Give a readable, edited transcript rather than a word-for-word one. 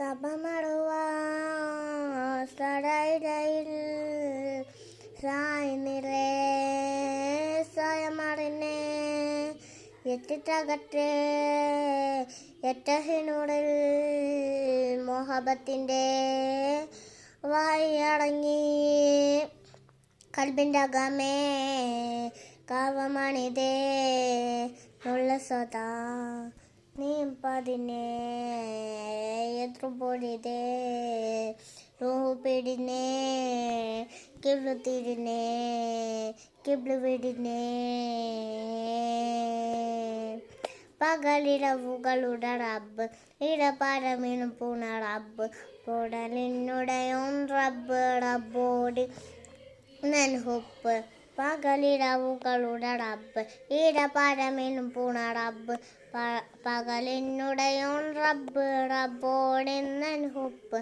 സഭ മറുവാ സടയിൽ സായിനിറേ സ്വയമറിനെ എത്തിട്ടകട്ടെ എറ്റഹിനുടൽ മോഹബത്തിൻ്റെ വായടങ്ങി കൽബിൻ്റെ അകമേ കാവമണിതേ നുള്ള സദാ നീപ്പതിനെ എത്രപൊടിതേ റൂഹു പിടിനെ കിബ്ലു തിരിനെ കിബ്ലു വിടിനെ പകലിരവുകളുടെ റബ്ബ് ഇടപാരമീനും പൂണ റബ്ബ് പൊടലിനുടയോൻ റബ്ബ് റബ്ബോടി നൻഹുപ്പ് പകലിരവുകളുടെ റബ്ബ് ഇടപാരമീനും പൂണ റബ്ബ് പകലിനുടയോൻ റബ്ബ് റബ്ബോടി നൻഹുപ്പ്